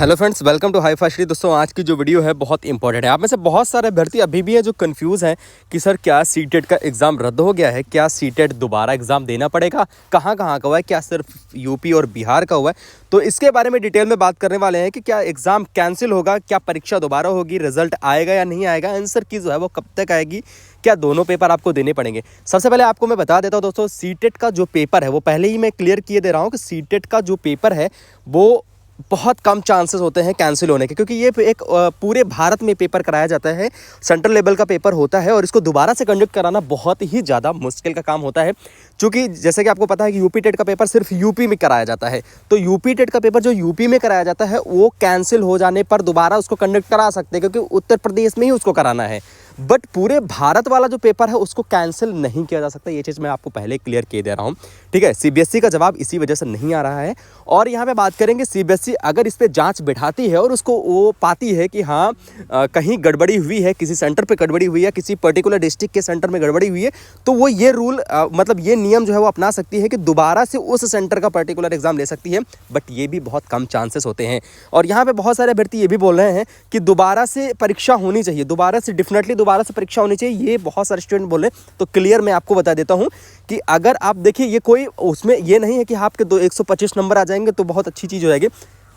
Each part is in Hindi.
Hello friends, welcome to high fastly. दोस्तों, आज की जो वीडियो है बहुत इंपॉर्टेंट है। आप में से बहुत सारे अभ्यर्थी अभी भी हैं जो कंफ्यूज हैं कि सर क्या सीटेट का एग्ज़ाम रद्द हो गया है, क्या सीटेट दोबारा एग्ज़ाम देना पड़ेगा, कहाँ कहाँ का हुआ है, क्या सिर्फ यूपी और बिहार का हुआ है। तो इसके बारे में डिटेल में बात करने वाले हैं कि क्या एग्ज़ाम कैंसिल होगा, क्या परीक्षा दोबारा होगी, रिजल्ट आएगा या नहीं आएगा, आंसर की जो है वो कब तक आएगी, क्या दोनों पेपर आपको देने पड़ेंगे। सबसे पहले आपको मैं बता देता हूँ दोस्तों, सीटेट का जो पेपर है वो पहले ही मैं क्लियर किए दे रहा हूँ कि सीटेट का जो पेपर है वो बहुत कम चांसेस होते हैं कैंसिल होने के, क्योंकि ये एक पूरे भारत में पेपर कराया जाता है, सेंट्रल लेवल का पेपर होता है और इसको दोबारा से कंडक्ट कराना बहुत ही ज़्यादा मुश्किल का काम होता है। क्योंकि जैसे कि आपको पता है कि यूपी टेट का पेपर सिर्फ यूपी में कराया जाता है, तो यूपी टेट का पेपर जो यूपी में कराया जाता है वो कैंसिल हो जाने पर दोबारा उसको कंडक्ट करा सकते हैं, क्योंकि उत्तर प्रदेश में ही उसको कराना है। बट पूरे भारत वाला जो पेपर है उसको कैंसिल नहीं किया जा सकता, ये चीज़ मैं आपको पहले क्लियर किए दे रहा हूँ। ठीक है, सीबीएसई का जवाब इसी वजह से नहीं आ रहा है। और यहाँ पे बात करेंगे, सीबीएसई अगर इस पर जांच बिठाती है और उसको वो पाती है कि हाँ कहीं गड़बड़ी हुई है, किसी सेंटर पे गड़बड़ी हुई है, किसी पर्टिकुलर डिस्ट्रिक्ट के सेंटर में गड़बड़ी हुई है, तो वो ये रूल मतलब ये नियम जो है वो अपना सकती है कि दोबारा से उस सेंटर का पर्टिकुलर एग्जाम ले सकती है। बट ये भी बहुत कम चांसेस होते हैं। और यहाँ पे बहुत सारे अभ्यर्थी ये भी बोल रहे हैं कि दोबारा से परीक्षा होनी चाहिए, दोबारा से डेफिनेटली दोबारा से परीक्षा होनी चाहिए, ये बहुत सारे स्टूडेंट बोल रहे हैं। तो क्लियर मैं आपको बता देता हूँ कि अगर आप देखिए, ये कोई उसमें ये नहीं है कि आपके 125 नंबर आ जाएंगे तो बहुत अच्छी चीज़ हो जाएगी।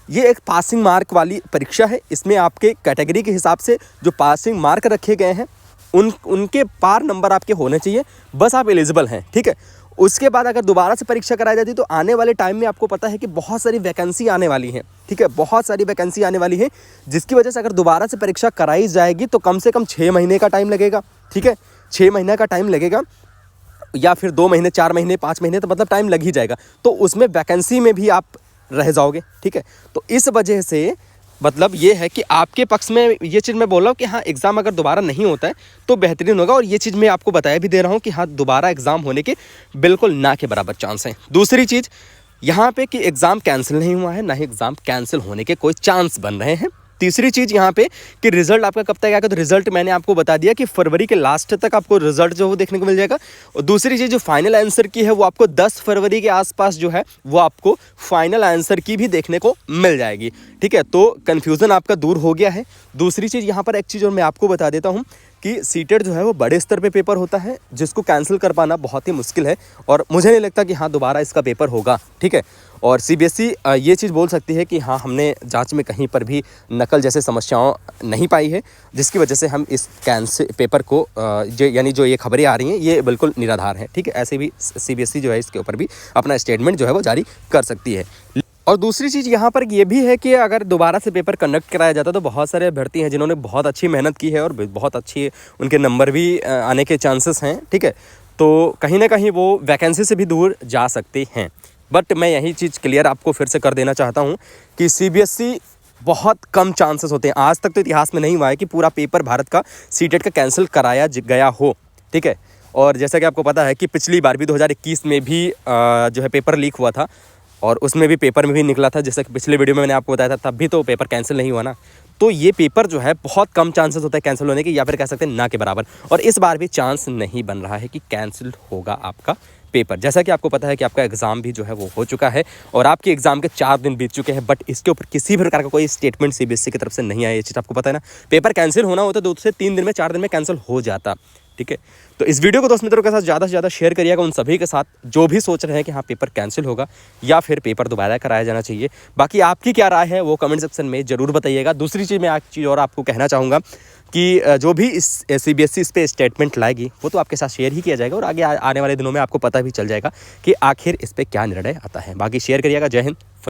ये एक पासिंग मार्क वाली परीक्षा है। इसमें आपके कैटेगरी के हिसाब से जो पासिंग मार्क रखे गए हैं उनके पार नंबर आपके होने चाहिए, बस आप एलिजिबल हैं। ठीक है, उसके बाद अगर दोबारा से परीक्षा कराई जाती है तो आने वाले टाइम में आपको पता है कि बहुत सारी वैकेंसी आने वाली हैं। ठीक है, बहुत सारी वैकेंसी आने वाली है, जिसकी वजह से अगर दोबारा से परीक्षा कराई जाएगी तो कम से कम 6 महीने का टाइम लगेगा। ठीक है, 6 महीने का टाइम लगेगा, या फिर 2 महीने, 4 महीने, 5 महीने, तो मतलब टाइम लग ही जाएगा। तो उसमें वैकेंसी में भी आप रह जाओगे। ठीक है, तो इस वजह से मतलब ये है कि आपके पक्ष में ये चीज़ मैं बोल रहा हूँ कि हाँ, एग्ज़ाम अगर दोबारा नहीं होता है तो बेहतरीन होगा। और ये चीज़ मैं आपको बताया भी दे रहा हूँ कि हाँ, दोबारा एग्ज़ाम होने के बिल्कुल ना के बराबर चांस हैं। दूसरी चीज़ यहाँ पे कि एग्ज़ाम कैंसिल नहीं हुआ है, ना ही एग्ज़ाम कैंसिल होने के कोई चांस बन रहे हैं। तीसरी चीज़ यहाँ पे कि रिजल्ट आपका कब तक आएगा, तो रिजल्ट मैंने आपको बता दिया कि फरवरी के लास्ट तक आपको रिजल्ट जो वो देखने को मिल जाएगा। और दूसरी चीज़ जो फाइनल आंसर की है वो आपको 10 फरवरी के आसपास जो है वो आपको फाइनल आंसर की भी देखने को मिल जाएगी। ठीक है, तो कन्फ्यूज़न आपका दूर हो गया है। दूसरी चीज़ यहाँ पर एक चीज़ और मैं आपको बता देता हूँ कि सीटेट जो है वो बड़े स्तर पे पेपर होता है, जिसको कैंसिल कर पाना बहुत ही मुश्किल है। और मुझे नहीं लगता कि हाँ, दोबारा इसका पेपर होगा। ठीक है, और सीबीएसई ये चीज़ बोल सकती है कि हाँ, हमने जांच में कहीं पर भी नकल जैसे समस्याओं नहीं पाई है, जिसकी वजह से हम इस कैंसिल पेपर को यानी जो ये खबरें आ रही हैं ये बिल्कुल निराधार हैं। ठीक है, ऐसे भी सीबीएसई जो है इसके ऊपर भी अपना स्टेटमेंट जो है वो जारी कर सकती है। और दूसरी चीज़ यहाँ पर ये भी है कि अगर दोबारा से पेपर कंडक्ट कराया जाता तो बहुत सारे अभ्यर्थी हैं जिन्होंने बहुत अच्छी मेहनत की है और बहुत अच्छी उनके नंबर भी आने के चांसेस हैं। ठीक है, तो कहीं ना कहीं वो वैकेंसी से भी दूर जा सकते हैं। बट मैं यही चीज़ क्लियर आपको फिर से कर देना चाहता हूँ कि सीबीएसई बहुत कम चांसेस होते हैं। आज तक तो इतिहास में नहीं हुआ है कि पूरा पेपर भारत का सीटेट का कैंसिल कराया गया हो। ठीक है, और जैसा कि आपको पता है कि पिछली बार भी 2021 में भी जो है पेपर लीक हुआ था और उसमें भी पेपर में भी निकला था, जैसे कि पिछले वीडियो में मैंने आपको बताया था, तब भी तो पेपर कैंसिल नहीं हुआ ना। तो ये पेपर जो है बहुत कम चांसेस होता है कैंसिल होने के, या फिर कह सकते हैं ना के बराबर। और इस बार भी चांस नहीं बन रहा है कि कैंसिल होगा आपका पेपर। जैसा कि आपको पता है कि आपका एग्ज़ाम भी जो है वो हो चुका है और आपके एग्ज़ाम के 4 दिन बीत चुके हैं, बट इसके ऊपर किसी भी प्रकार का कोई स्टेटमेंट सीबीएसई की तरफ से नहीं आया। ये चीज़ आपको पता है ना, पेपर कैंसिल होना होता 2 से 3 दिन में, 4 दिन में कैंसिल हो जाता। ठीक है, तो इस वीडियो को दोस्त मित्रों के साथ ज़्यादा से ज़्यादा शेयर करिएगा, उन सभी के साथ जो भी सोच रहे हैं कि हाँ, पेपर कैंसिल होगा या फिर पेपर दोबारा कराया जाना चाहिए। बाकी आपकी क्या राय है वो कमेंट सेक्शन में ज़रूर बताइएगा। दूसरी चीज़ मैं एक चीज़ और आपको कहना चाहूँगा कि जो भी इस सीबीएसई इस पर स्टेटमेंट लाएगी वो तो आपके साथ शेयर ही किया जाएगा और आगे आने वाले दिनों में आपको पता भी चल जाएगा कि आखिर इस पर क्या निर्णय आता है। बाकी शेयर करिएगा। जय हिंद।